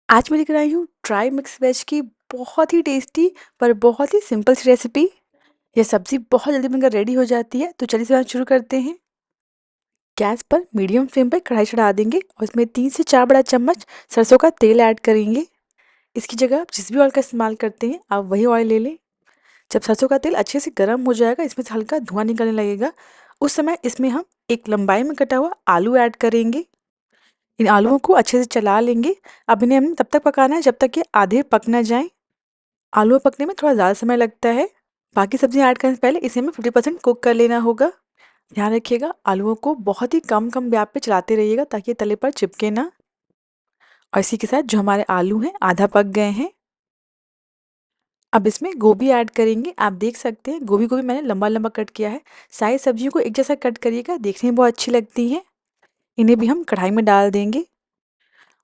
आज मैं लेकर आई हूँ ड्राई मिक्स वेज की बहुत ही टेस्टी पर बहुत ही सिंपल सी रेसिपी। यह सब्जी बहुत जल्दी बनकर रेडी हो जाती है, तो चलिए इसे आज शुरू करते हैं। गैस पर मीडियम फ्लेम पर कढ़ाई चढ़ा देंगे और इसमें 3 से 4 बड़ा चम्मच सरसों का तेल ऐड करेंगे। इसकी जगह आप जिस भी ऑयल का इस्तेमाल करते हैं आप वही ऑयल ले लें। जब सरसों का तेल अच्छे से गर्म हो जाएगा, इसमें से हल्का धुआं निकलने लगेगा, उस समय इसमें हम एक लंबाई में कटा हुआ आलू ऐड करेंगे। इन आलूओं को अच्छे से चला लेंगे। अब इन्हें हमने तब तक पकाना है जब तक ये आधे पक ना जाएं। आलू पकने में थोड़ा ज़्यादा समय लगता है। बाकी सब्जियां ऐड करने से पहले इसे हमें 50% कुक कर लेना होगा। ध्यान रखिएगा, आलूओं को बहुत ही कम कम गैप पे चलाते रहिएगा ताकि ये तले पर चिपके ना। और इसी के साथ जो हमारे आलू हैं आधा पक गए हैं। अब इसमें गोभी ऐड करेंगे। आप देख सकते हैं गोभी को भी मैंने लंबा लंबा कट किया है। सारी सब्जियों को एक जैसा कट करिएगा, देखने में बहुत अच्छी लगती हैं। इन्हें भी हम कढ़ाई में डाल देंगे।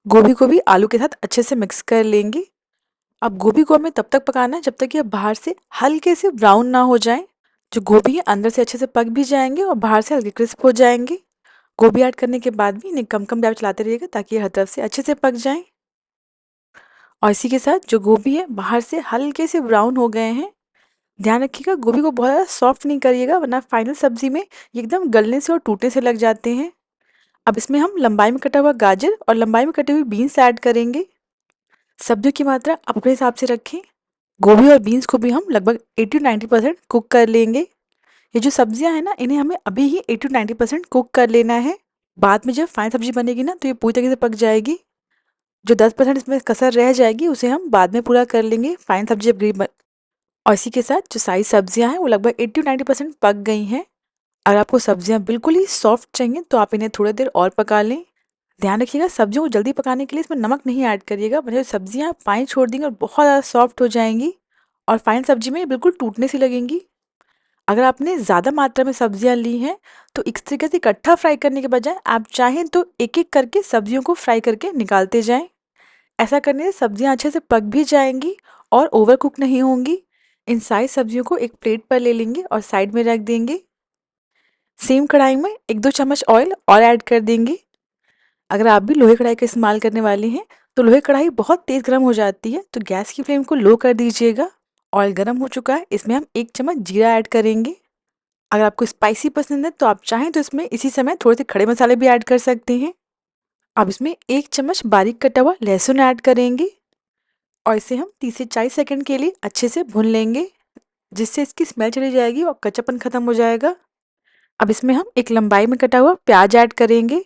गोभी को भी आलू के साथ अच्छे से मिक्स कर लेंगे। अब गोभी को हमें तब तक पकाना है जब तक ये बाहर से हल्के से ब्राउन ना हो जाए। जो गोभी है अंदर से अच्छे से पक भी जाएंगे और बाहर से हल्के क्रिस्प हो जाएंगे। गोभी ऐड करने के बाद भी इन्हें कम कम गैस चलाते रहिएगा ताकि ये हर तरफ से अच्छे से पक जाएं। और इसी के साथ जो गोभी है बाहर से हल्के से ब्राउन हो गए हैं। ध्यान रखिएगा गोभी को बहुत ज़्यादा सॉफ्ट नहीं करिएगा, वरना फाइनल सब्जी में ये एकदम गलने से और टूटने से लग जाते हैं। अब इसमें हम लंबाई में कटा हुआ गाजर और लंबाई में कटी हुई बीन्स ऐड करेंगे। सब्जियों की मात्रा अपने हिसाब से रखें। गोभी और बीन्स को भी हम लगभग 80-90% कुक कर लेंगे। ये जो सब्जियां हैं ना, इन्हें हमें अभी ही 80-90% कुक कर लेना है। बाद में जब फाइन सब्जी बनेगी ना, तो ये पूरी तरीके से पक जाएगी। जो 10% इसमें कसर रह जाएगी उसे हम बाद में पूरा कर लेंगे फाइन सब्जी जब ग्रेवी बन। और इसी के साथ जो सारी सब्जियां हैं वो लगभग 80-90% पक गई हैं। अगर आपको सब्जियां बिल्कुल ही सॉफ्ट चाहिए तो आप इन्हें थोड़ी देर और पका लें। ध्यान रखिएगा सब्जियों को जल्दी पकाने के लिए इसमें नमक नहीं ऐड करिएगा, वरना सब्जियां पानी छोड़ देंगी और बहुत ज़्यादा सॉफ्ट हो जाएंगी और फाइन सब्जी में ये बिल्कुल टूटने सी लगेंगी। अगर आपने ज़्यादा मात्रा में सब्जियां ली हैं तो इस तरीके से इकट्ठा फ्राई करने के बजाय आप चाहें तो एक एक करके सब्जियों को फ्राई करके निकालते जाएं। ऐसा करने से सब्जियां अच्छे से पक भी जाएंगी और ओवर कुक नहीं होंगी। इन सारी सब्जियों को एक प्लेट पर ले लेंगे और साइड में रख देंगे। सेम कढ़ाई में 1-2 चम्मच ऑयल और ऐड कर देंगे। अगर आप भी लोहे कढ़ाई का इस्तेमाल करने वाले हैं तो लोहे कढ़ाई बहुत तेज़ गर्म हो जाती है, तो गैस की फ्लेम को लो कर दीजिएगा। ऑयल गर्म हो चुका है, इसमें हम 1 चम्मच जीरा ऐड करेंगे। अगर आपको स्पाइसी पसंद है तो आप चाहें तो इसमें इसी समय थोड़े से खड़े मसाले भी ऐड कर सकते हैं। अब इसमें 1 चम्मच बारीक कटा हुआ लहसुन ऐड करेंगे और इसे हम 30 से 40 सेकंड के लिए अच्छे से भून लेंगे, जिससे इसकी स्मेल चली जाएगी और कच्चापन खत्म हो जाएगा। अब इसमें हम एक लंबाई में कटा हुआ प्याज ऐड करेंगे।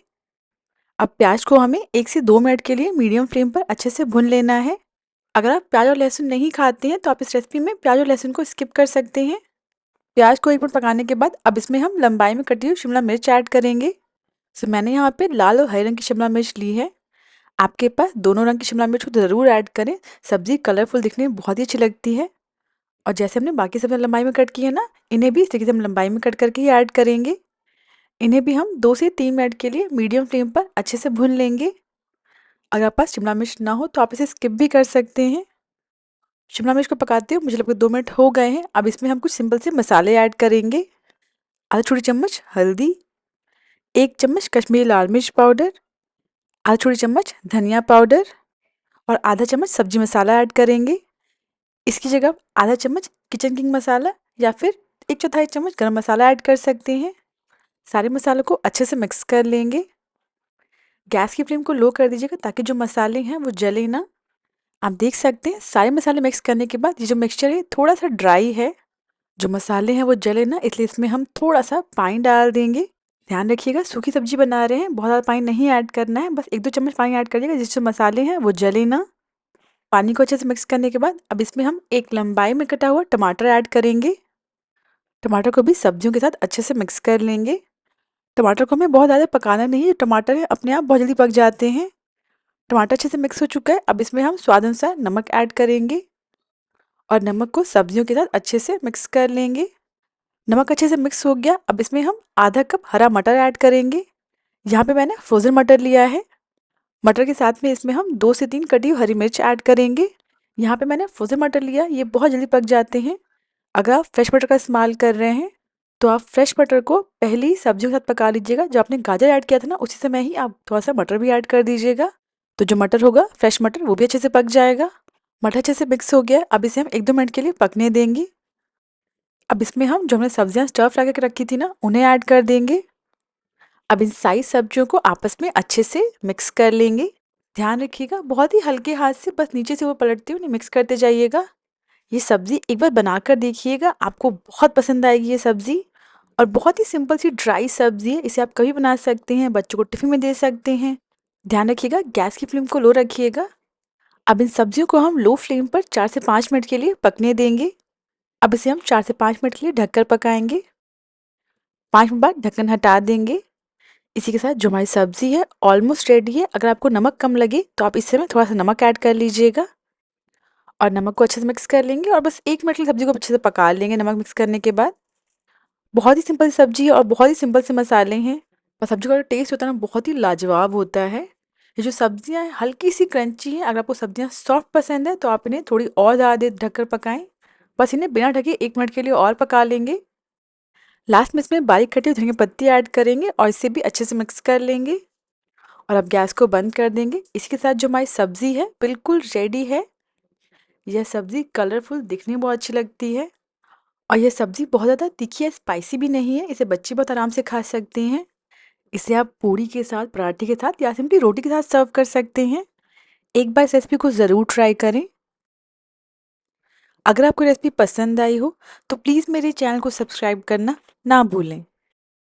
अब प्याज को हमें 1 से 2 मिनट के लिए मीडियम फ्लेम पर अच्छे से भून लेना है। अगर आप प्याज और लहसुन नहीं खाते हैं तो आप इस रेसिपी में प्याज और लहसुन को स्किप कर सकते हैं। प्याज को 1 मिनट पकाने के बाद अब इसमें हम लंबाई में कटी हुई शिमला मिर्च ऐड करेंगे। सो मैंने यहाँ पे लाल और हरे रंग की शिमला मिर्च ली है। आपके पास दोनों रंग की शिमला मिर्च हो तो ज़रूर ऐड करें। सब्ज़ी कलरफुल दिखने में बहुत ही अच्छी लगती है। और जैसे हमने बाकी सब्जियाँ लंबाई में कट की है ना, इन्हें भी इस तरीके से हम लंबाई में कट करके ही ऐड करेंगे। इन्हें भी हम 2 से 3 मिनट के लिए मीडियम फ्लेम पर अच्छे से भून लेंगे। अगर आपके पास शिमला मिर्च ना हो तो आप इसे स्किप भी कर सकते हैं। शिमला मिर्च को पकाते हुए मुझे लगभग 2 मिनट हो गए हैं। अब इसमें हम कुछ सिंपल से मसाले ऐड करेंगे। आधा छोटी चम्मच हल्दी, 1 चम्मच कश्मीरी लाल मिर्च पाउडर, आधा छोटी चम्मच धनिया पाउडर और आधा चम्मच सब्जी मसाला ऐड करेंगे। इसकी जगह आप आधा चम्मच किचन किंग मसाला या फिर 1/4 चम्मच गरम मसाला ऐड कर सकते हैं। सारे मसालों को अच्छे से मिक्स कर लेंगे। गैस की फ्लेम को लो कर दीजिएगा ताकि जो मसाले हैं वो जले ना। आप देख सकते हैं सारे मसाले मिक्स करने के बाद ये जो मिक्सचर है थोड़ा सा ड्राई है। जो मसाले हैं वो जले ना, इसलिए इसमें हम थोड़ा सा पानी डाल देंगे। ध्यान रखिएगा सूखी सब्जी बना रहे हैं, बहुत ज़्यादा पानी नहीं ऐड करना है, बस 1-2 चम्मच पानी ऐड करिएगा जिससे मसाले हैं वो जले ना। पानी को अच्छे से मिक्स करने के बाद अब इसमें हम एक लंबाई में कटा हुआ टमाटर ऐड करेंगे। टमाटर को भी सब्जियों के साथ अच्छे से मिक्स कर लेंगे। टमाटर को हमें बहुत ज़्यादा पकाना नहीं है, टमाटर है अपने आप बहुत जल्दी पक जाते हैं। टमाटर अच्छे से मिक्स हो चुका है। अब इसमें हम स्वाद अनुसार नमक ऐड करेंगे और नमक को सब्जियों के साथ अच्छे से मिक्स कर लेंगे। नमक अच्छे से मिक्स हो गया। अब इसमें हम आधा कप हरा मटर ऐड करेंगे। यहाँ पे मैंने फ्रोज़न मटर लिया है। मटर के साथ में इसमें हम 2 से 3 कटी हुई हरी मिर्च ऐड करेंगे। यहाँ पे मैंने फ्रोज़न मटर लिया, ये बहुत जल्दी पक जाते हैं। अगर आप फ्रेश मटर का इस्तेमाल कर रहे हैं तो आप फ्रेश मटर को पहले ही सब्जियों के साथ पका लीजिएगा। जब आपने गाजर ऐड किया था ना, उसी समय ही आप थोड़ा सा मटर भी ऐड कर दीजिएगा, तो जो मटर होगा, फ्रेश मटर, वो भी अच्छे से पक जाएगा। मटर अच्छे से मिक्स हो गया, अब इसे हम 1-2 मिनट के लिए पकने देंगे। अब इसमें हम जो हमने सब्जियां स्टर फ्राई करके रखी थी ना, उन्हें ऐड कर देंगे। अब इन सारी सब्जियों को आपस में अच्छे से मिक्स कर लेंगे। ध्यान रखिएगा, बहुत ही हल्के हाथ से बस नीचे से ऊपर पलटते हुए मिक्स करते जाइएगा। ये सब्ज़ी एक बार बनाकर देखिएगा, आपको बहुत पसंद आएगी ये सब्ज़ी। और बहुत ही सिंपल सी ड्राई सब्ज़ी है, इसे आप कभी बना सकते हैं, बच्चों को टिफ़िन में दे सकते हैं। ध्यान रखिएगा, गैस की फ्लेम को लो रखिएगा। अब इन सब्जियों को हम लो फ्लेम पर 4 से 5 मिनट के लिए पकने देंगे। अब इसे हम 4 से 5 मिनट के लिए ढककर पकाएंगे। 5 मिनट बाद ढक्कन हटा देंगे। इसी के साथ जो हमारी सब्ज़ी है ऑलमोस्ट रेडी है। अगर आपको नमक कम लगे तो आप इसमें थोड़ा-सा नमक ऐड कर लीजिएगा और नमक को अच्छे से मिक्स कर लेंगे और बस 1 मिनट के लिए सब्ज़ी को अच्छे से पका लेंगे नमक मिक्स करने के बाद। बहुत ही सिंपल सब्ज़ी है और बहुत ही सिंपल से मसाले हैं और सब्ज़ी का जो टेस्ट होता है ना, बहुत ही लाजवाब होता है। ये जो सब्ज़ियाँ हैं हल्की-सी क्रंची हैं, अगर आपको सब्ज़ियाँ सॉफ्ट पसंद है तो आप इन्हें थोड़ी और ज़्यादा देर ढककर पकाएँ। बस इन्हें बिना ढके 1 मिनट के लिए और पका लेंगे। लास्ट में इसमें बारीक कटी हुई धनिया पत्ती ऐड करेंगे और इसे भी अच्छे से मिक्स कर लेंगे और अब गैस को बंद कर देंगे। इसके साथ जो हमारी सब्ज़ी है बिल्कुल रेडी है। यह सब्ज़ी कलरफुल दिखने में बहुत अच्छी लगती है और यह सब्ज़ी बहुत ज़्यादा तीखी या स्पाइसी भी नहीं है। इसे बच्चे बहुत आराम से खा सकते हैं। इसे आप पूरी के साथ, पराठे के साथ या सिंपली रोटी के साथ सर्व कर सकते हैं। एक बार इस रेसिपी को ज़रूर ट्राई करें। अगर आपको रेसिपी पसंद आई हो तो प्लीज़ मेरे चैनल को सब्सक्राइब करना ना भूलें।